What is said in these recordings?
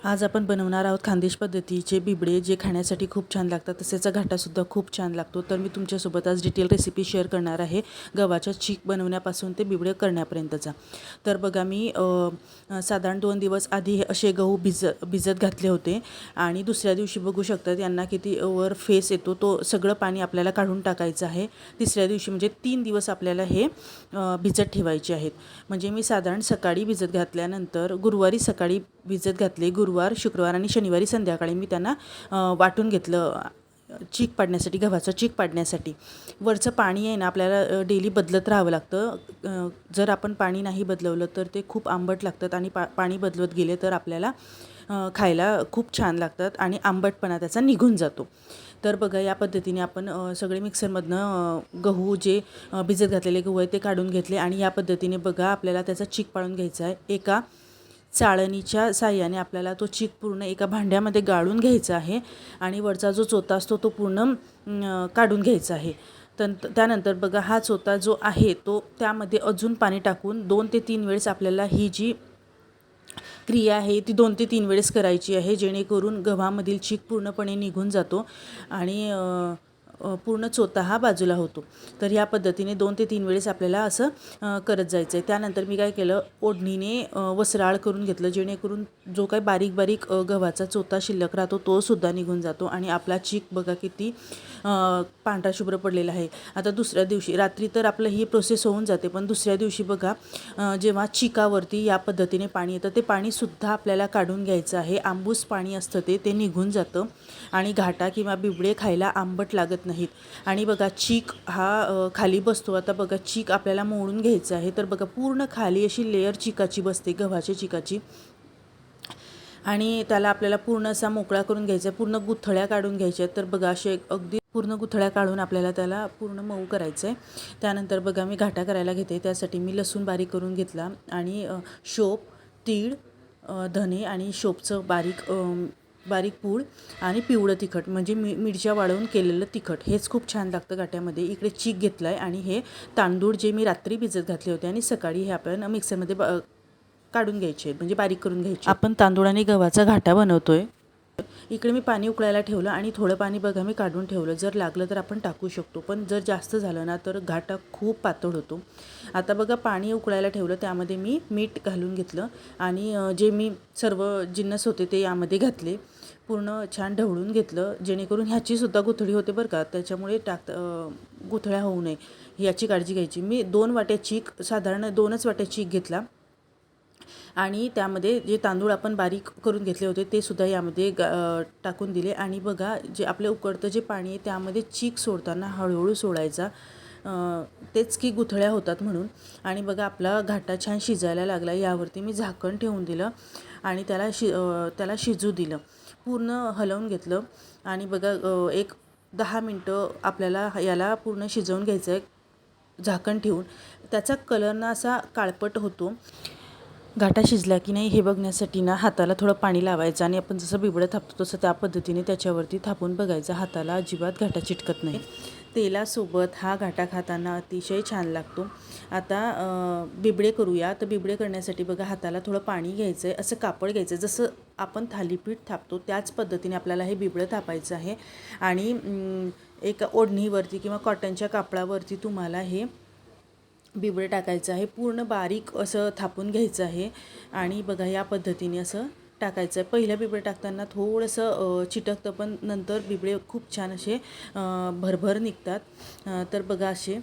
आज आपण बनवणार आहोत खानदेश पद्धतीचे बिबडे, जे खाण्यासाठी खूप छान लागतात, तसेच घाटासुद्धा खूप छान लागतो। तर मी तुमच्यासोबत आज डिटेल रेसिपी शेअर करणार आहे, गव्हाच्या चीक बनवण्यापासून ते बिबडे करण्यापर्यंतचा। तर बघा, मी साधारण 2 दिवस आधी असे गहू भिजत घातले होते आणि दुसऱ्या दिवशी बघू शकतात यांना किती वर फेस येतो, तो सगळं पाणी आपल्याला काढून टाकायचं आहे। तिसऱ्या दिवशी म्हणजे 3 दिवस आपल्याला हे भिजत ठेवायचे आहेत। म्हणजे मी साधारण सकाळी भिजत घातल्यानंतर गुरुवारी सकाळी भिजत घातले, गुरुवार, शुक्रवार आणि शनिवारी संध्याकाळी मी त्यांना वाटून घेतलं चीक पाडण्यासाठी, गव्हाचं चीक पाडण्यासाठी। वरचं पाणी आहे ना, आपल्याला डेली बदलत राहावं लागतं। जर आपण पाणी नाही बदलवलं तर ते खूप आंबट लागतात आणि पाणी बदलत गेले तर आपल्याला खायला खूप छान लागतात आणि आंबटपणा त्याचा निघून जातो। तर बघा, या पद्धतीने आपण सगळे मिक्सरमधनं गहू जे भिजत घातलेले गहू आहे ते काढून घेतले आणि या पद्धतीने बघा आपल्याला त्याचा चीक पाडून घ्यायचा आहे। एका चाळणीच्या साहाय्याने आपल्याला तो चीक पूर्ण एका भांड्यामध्ये गाळून घ्यायचा आहे आणि वरचा जो चोथा असतो तो पूर्ण काढून घ्यायचा आहे। त्यानंतर बघा, हा चोथा जो आहे तो त्यामध्ये अजून पाणी टाकून 2 ते 3 वेळेस आपल्याला ही जी क्रिया आहे ती 2 ते 3 वेळेस करायची आहे, जेणेकरून गव्हामधील चीक पूर्णपणे निघून जातो आणि पूर्ण चोथा हा बाजूला होतो। तर ह्या पद्धतीने 2 ते 3 वेळेस आपल्याला असं करत जायचं आहे। त्यानंतर मी काय केलं, ओढणीने वस्त्राळ करून घेतलं, जेणेकरून जो काही बारीक बारीक गव्हाचा चोथा शिल्लक राहतो तो सुद्धा निघून जातो आणि आपला चीक बघा किती पांढरा शुभ्र पडलेला आहे। आता दुसऱ्या दिवशी रात्री तर आपलं ही प्रोसेस होऊन जाते, पण दुसऱ्या दिवशी बघा, जेव्हा चिकावरती या पद्धतीने पाणी येतं ते पाणीसुद्धा आपल्याला काढून घ्यायचं आहे। आंबूस पाणी असतं ते निघून जातं आणि घाटा किंवा बिबडे खायला आंबट लागत नाहीत। आणि बघा, चीक हा खाली बसतो। आता बघा, चीक आपल्याला मोडून घ्यायचं आहे। तर बघा, पूर्ण खाली अशी लेयर चिकाची बसते, गव्हाच्या चिकाची, आणि त्याला आपल्याला पूर्ण असा मोकळा करून घ्यायचा आहे, पूर्ण गुठळ्या काढून घ्यायच्या आहेत। तर बघा, असे अगदी पूर्ण गुठळ्या काढून आपल्याला त्याला पूर्ण मऊ करायचं आहे। त्यानंतर बघा, मी घाटा करायला घेते, त्यासाठी मी लसूण बारीक करून घेतला आणि शोप, तीळ, धने आणि शोपचं बारीक पूड आणि पिवळं तिखट, म्हणजे मिरच्या वाळवून केलेलं तिखट, हेच खूप छान लागतं घाट्यामध्ये। इकडे चीक घेतला आहे आणि हे तांदूळ जे मी रात्री भिजत घातले होते आणि सकाळी हे आपण मिक्सरमध्ये काढून घ्यायचे, म्हणजे बारीक करून घ्यायचे। आपण तांदूळ आणि गव्हाचा घाटा बनवतोय। इकडे मी पाणी उकळायला ठेवलं आणि थोडं पाणी बघा मी काढून ठेवलं, जर लागलं तर आपण टाकू शकतो, पण जर जास्त झालं ना तर घाटा खूप पातळ होतो। आता बघा, पाणी उकळायला ठेवलं, त्यामध्ये मी मीठ घालून घेतलं आणि जे मी सर्व जिन्नस होते ते यामध्ये घातले, पूर्ण छान ढवळून घेतलं, जेणेकरून ह्याचीसुद्धा गुठळी होते बरं का, त्याच्यामुळे गुठळ्या होऊ नये याची काळजी घ्यायची। मी 2 वाट्या चीक, साधारण 2च वाट्या चीक घेतला आणि त्यामध्ये जे तांदूळ आपण बारीक करून घेतले होते ते सुद्धा यामध्ये टाकून दिले आणि बघा, जे आपलं उकळतं जे पाणी आहे त्यामध्ये चीक सोडताना हळूहळू सोडायचा, तेच की गुठळ्या होतात म्हणून। आणि बघा, आपला घाटा छान शिजायला लागला। यावरती मी झाकण ठेवून दिलं आणि त्याला शिजू दिलं, पूर्ण हलवून घेतलं आणि बघा, एक 10 मिनटं आपल्याला याला पूर्ण शिजवून घ्यायचं आहे झाकण ठेवून। त्याचा कलर ना असा काळपट होतो। घाटा शिजला की नाही हे बघण्यासाठी ना हाताला थोडं पाणी लावायचं आणि आपण जसं बिबडं थापतो तसं त्या पद्धतीने त्याच्यावरती थापून बघायचं, हाताला अजिबात घाटा चिटकत नाही। तेलासोबत हा घाटा खाताना अतिशय छान लागतो। आता बिबडे करूया। तर बिबडे करण्यासाठी बघा, हाताला थोडं पाणी घ्यायचं आहे, असं कापड घ्यायचं, जसं आपण थालीपीठ थापतो त्याच पद्धतीने आपल्याला हे बिबडं थापायचं आहे आणि एका ओढणीवरती किंवा कॉटनच्या कापडावरती तुम्हाला हे बिबडं टाकायचं आहे, पूर्ण बारीक असं थापून घ्यायचं आहे आणि बघा, या पद्धतीने असं टाकायचं आहे। पहिलं बिबडं टाकताना थोडंसं चिटकतं, पण नंतर बिबडे खूप छान असे भरभर निघतात। तर बघा, असे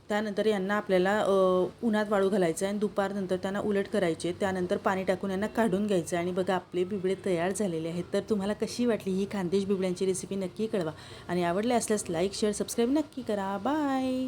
त्यानंतर यांना आपल्याला उन्हात वाळू घालायचं आहे आणि दुपारनंतर त्यांना उलट करायचे, त्यानंतर पाणी टाकून यांना काढून घ्यायचं आणि बघा, आपले बिबडे तयार झालेले आहेत। तर तुम्हाला कशी वाटली ही खानदेश बिबड्यांची रेसिपी नक्की कळवा आणि आवडले असल्यास लाईक, शेअर, सबस्क्राईब नक्की करा। बाय।